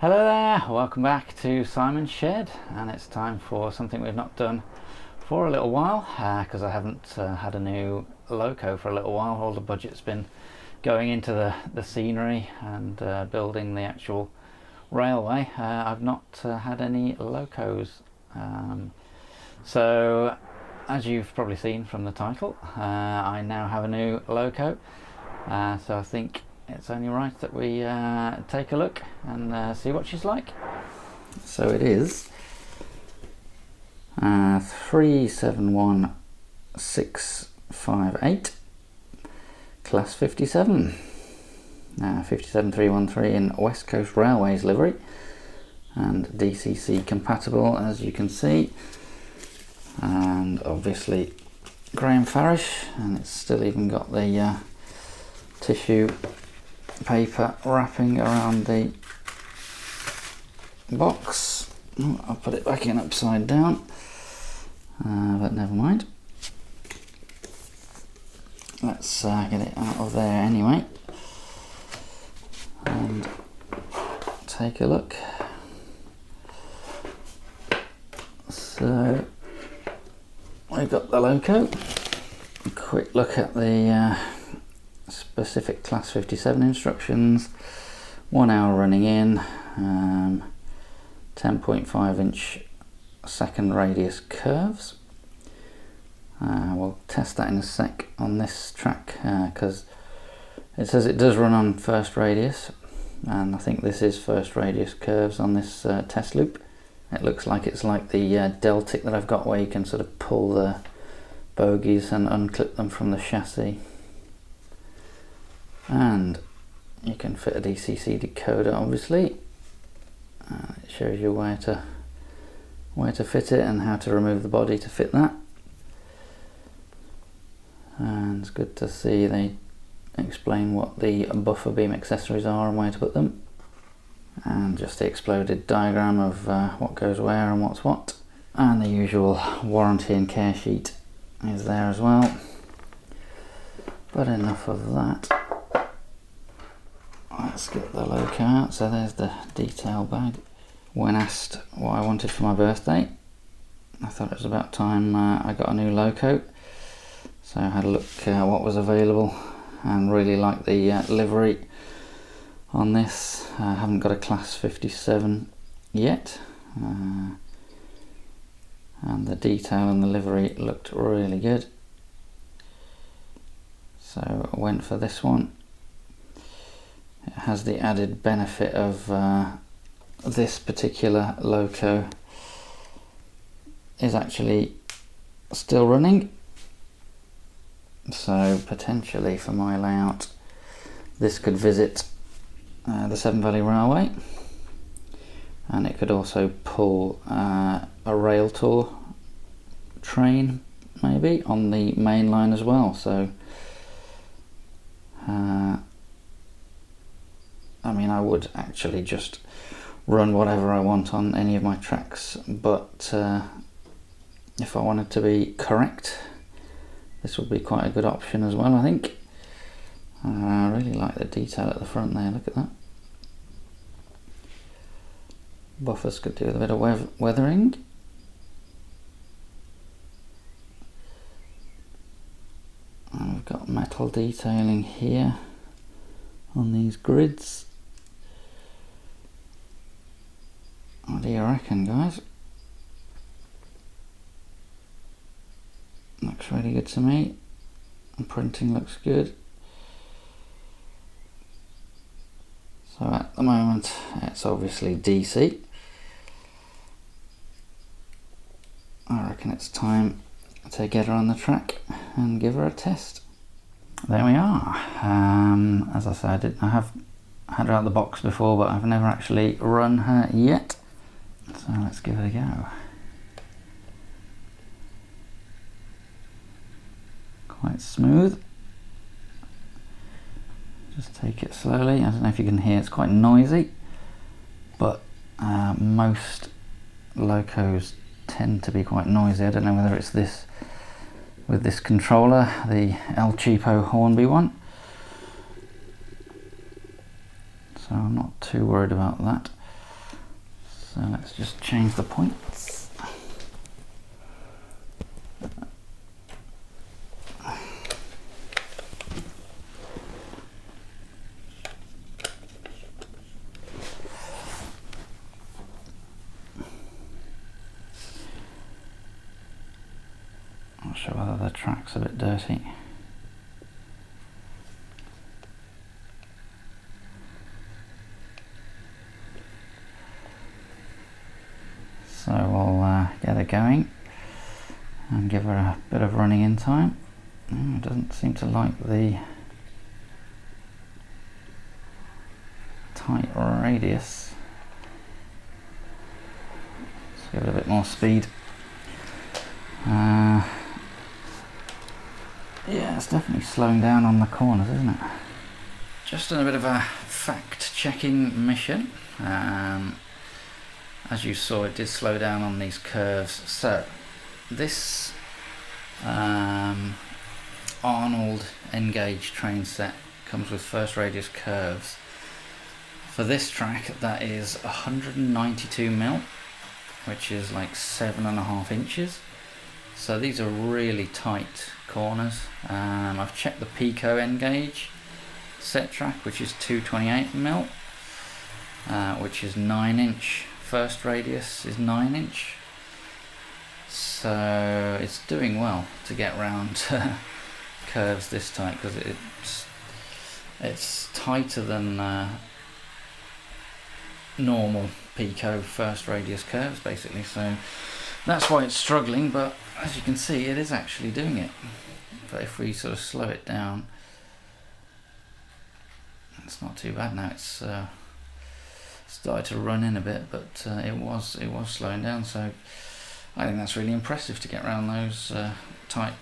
Hello there, welcome back to Simon's Shed, and it's time for something we've not done for a little while because I haven't had a new loco for a little while. All the budget's been going into the scenery and building the actual railway. I've not had any locos, so as you've probably seen from the title, I now have a new loco, so I think it's only right that we take a look and see what she's like. So it is 371658 Class 57, 57313 in West Coast Railways livery, and DCC compatible, as you can see, and obviously Graham Farish, and it's still even got the tissue paper wrapping around the box. I'll put it back in upside down, but never mind. Let's get it out of there anyway and take a look. So we've got the loco. A quick look at the specific Class 57 instructions. 1 hour running in, 10.5 inch second radius curves. We'll test that in a sec on this track because it says it does run on first radius, and I think this is first radius curves on this test loop. It looks like it's like the Deltic that I've got, where you can sort of pull the bogies and unclip them from the chassis, and you can fit a DCC decoder. Obviously, it shows you where to fit it and how to remove the body to fit that. And it's good to see they explain what the buffer beam accessories are and where to put them, and just the exploded diagram of what goes where and what's what, and the usual warranty and care sheet is there as well. But enough of that. Let's get the loco out. So there's the detail bag. When asked what I wanted for my birthday, I thought it was about time I got a new loco. So I had a look what was available, and really like the livery on this. I haven't got a Class 57 yet, and the detail and the livery looked really good. So I went for this one. It has the added benefit of this particular loco is actually still running, so potentially for my layout this could visit the Severn Valley Railway, and it could also pull a rail tour train maybe on the main line as well. So I mean, I would actually just run whatever I want on any of my tracks, but if I wanted to be correct, this would be quite a good option as well, I think. I really like the detail at the front there, look at that. Buffers could do with a bit of weathering. And we've got metal detailing here on these grids. What do you reckon, guys? Looks really good to me. The printing looks good. So at the moment it's obviously DC. I reckon it's time to get her on the track and give her a test. There we are. As I said, I have had her out of the box before, but I've never actually run her yet. So let's give it a go. Quite smooth. Just take it slowly. I don't know if you can hear, it's quite noisy, but most locos tend to be quite noisy. I don't know whether it's this with this controller, the El Cheapo Hornby one. So I'm not too worried about that. So let's just change the points. Not sure whether the track's a bit dirty. So we'll get it going and give her a bit of running in time. It doesn't seem to like the tight radius. Let's give it a bit more speed. Yeah, it's definitely slowing down on the corners, isn't it? Just done a bit of a fact-checking mission. As you saw, it did slow down on these curves. So this Arnold N-gauge train set comes with first radius curves. For this track, that is 192mm, which is like 7.5 inches. So these are really tight corners. I've checked the Pico N-gauge set track, which is 228mm, which is 9-inch. First radius is 9-inch. So it's doing well to get round curves this tight, because it's tighter than normal Pico first radius curves, basically. So that's why it's struggling, but as you can see, it is actually doing it. But if we sort of slow it down, it's not too bad now. It's started to run in a bit, but it was slowing down. So I think that's really impressive to get around those tight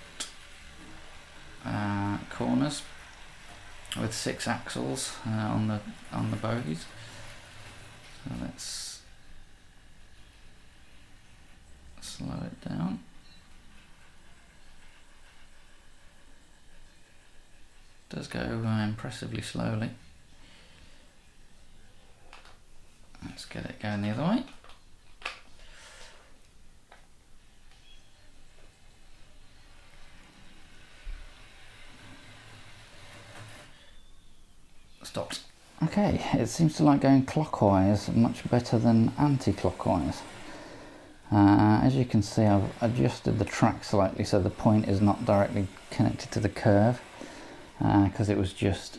corners with 6 axles on the bogies. So let's slow it down. It does go impressively slowly. Let's get it going the other way. Stopped. Okay, it seems to like going clockwise much better than anti-clockwise. As you can see, I've adjusted the track slightly so the point is not directly connected to the curve, because it was just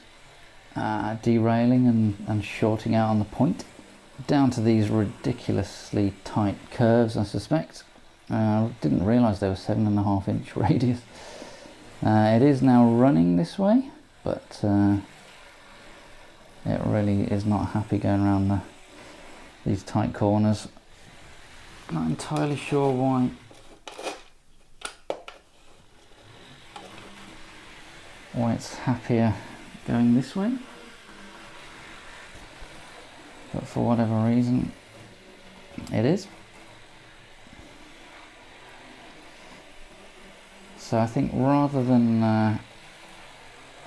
derailing and shorting out on the point. Down to these ridiculously tight curves, I suspect. Didn't realise they were 7.5-inch radius. It is now running this way, but it really is not happy going around these tight corners. Not entirely sure why. Why it's happier going this way, but for whatever reason it is. So I think rather than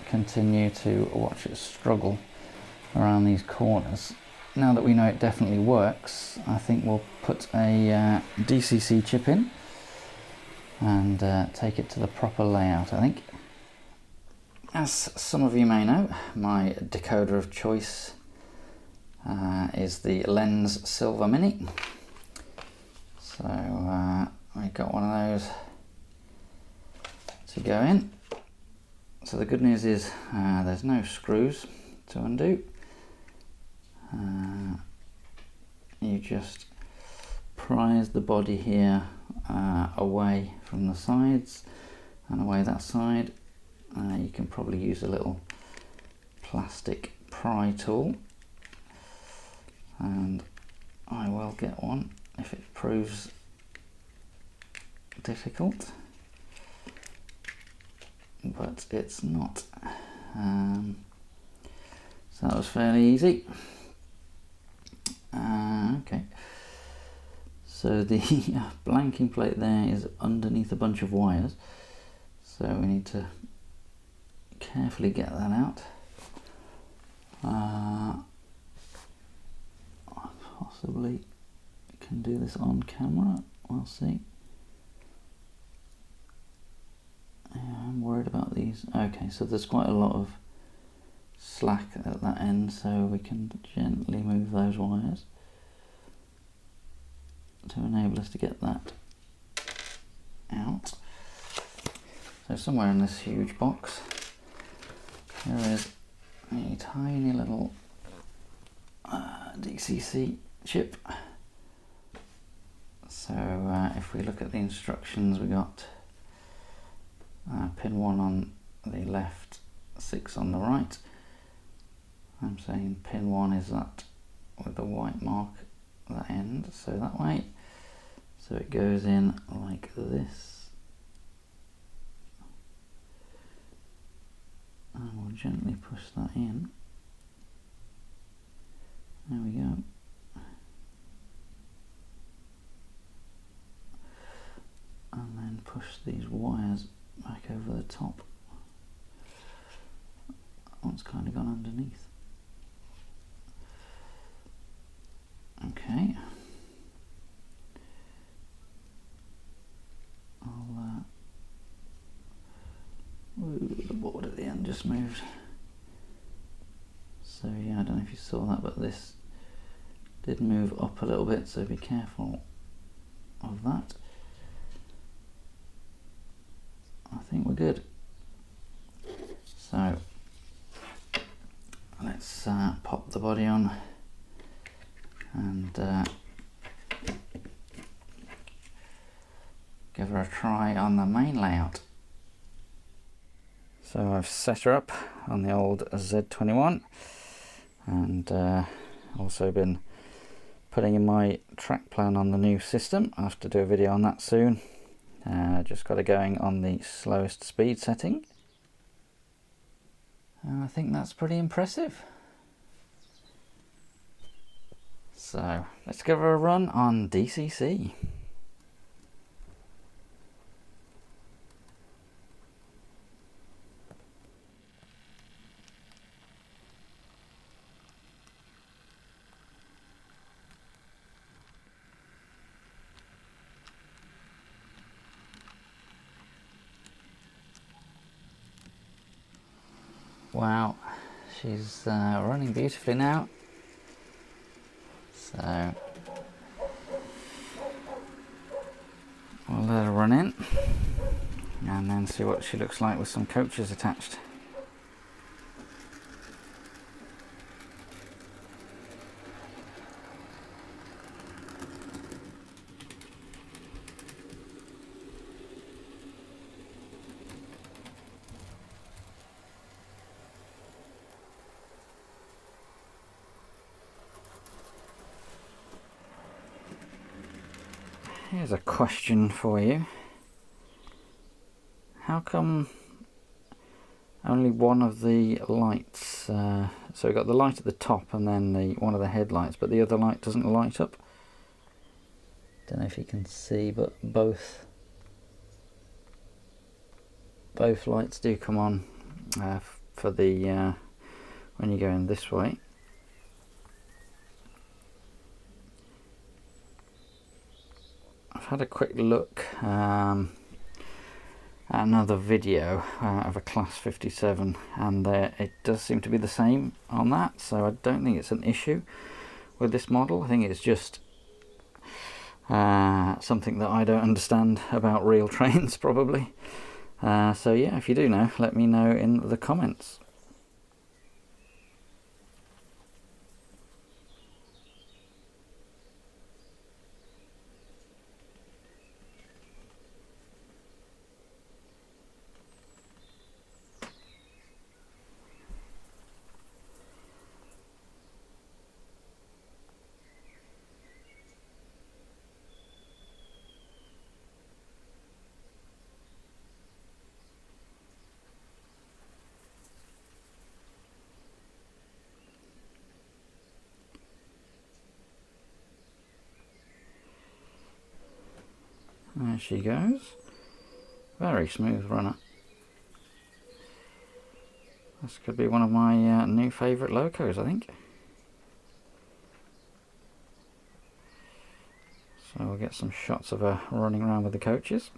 continue to watch it struggle around these corners, now that we know it definitely works, I think we'll put a DCC chip in and take it to the proper layout, I think. As some of you may know, my decoder of choice is the Lens Silver Mini. So I got one of those to go in. So the good news is there's no screws to undo. You just prise the body here away from the sides and away that side. You can probably use a little plastic pry tool, and I will get one if it proves difficult, but it's not. So that was fairly easy. Okay, so the blanking plate there is underneath a bunch of wires, so we need to carefully get that out. Possibly can do this on camera. We'll see. Yeah, I'm worried about these. Okay, so there's quite a lot of slack at that end, so we can gently move those wires to enable us to get that out. So somewhere in this huge box there is a tiny little Dcc chip. So if we look at the instructions, we got pin 1 on the left, 6 on the right. I'm saying pin 1 is that with the white mark at the end, so that way. So it goes in like this. And we'll gently push that in. There we go. And then push these wires back over the top. That one's kind of gone underneath. Okay. Ooh, the board at the end just moved. So yeah, I don't know if you saw that, but this did move up a little bit, so be careful of that. I think we're good. So let's pop the body on and give her a try on the main layout. So I've set her up on the old Z21 and also been putting in my track plan on the new system. I have to do a video on that soon. Just got it going on the slowest speed setting. And I think that's pretty impressive. So let's give her a run on DCC. Wow, she's running beautifully now. So we'll let her run in and then see what she looks like with some coaches attached. Here's a question for you. How come only one of the lights, so we've got the light at the top and then one of the headlights, but the other light doesn't light up? Don't know if you can see, but both lights do come on for the when you're going this way. I've had a quick look at another video of a Class 57 and it does seem to be the same on that, so I don't think it's an issue with this model. I think it's just something that I don't understand about real trains probably. So yeah, if you do know, let me know in the comments. There she goes. Very smooth runner. This could be one of my new favourite locos, I think. So we'll get some shots of her running around with the coaches.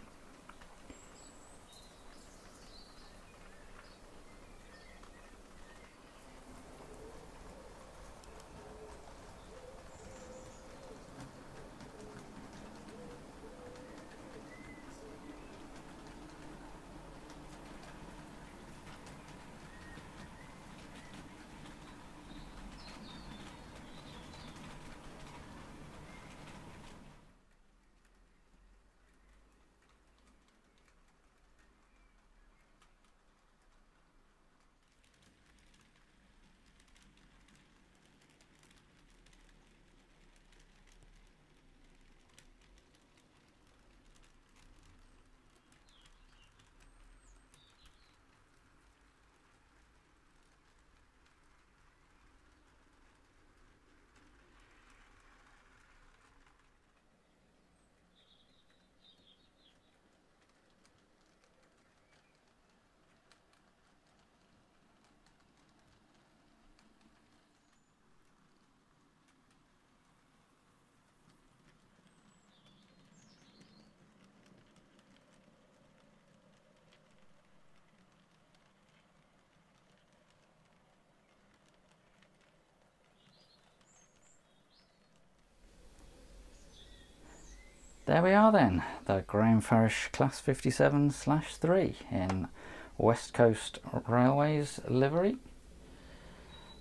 There we are then, the Graham Farish Class 57/3 in West Coast Railways livery.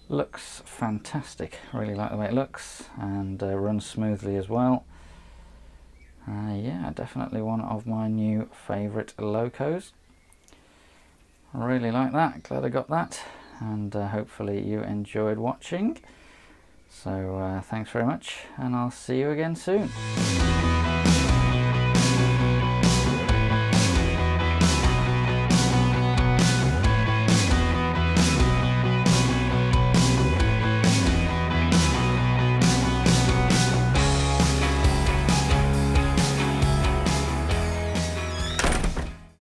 Looks fantastic, really like the way it looks, and runs smoothly as well. Yeah, definitely one of my new favourite locos. Really like that, glad I got that, and hopefully you enjoyed watching. So thanks very much, and I'll see you again soon.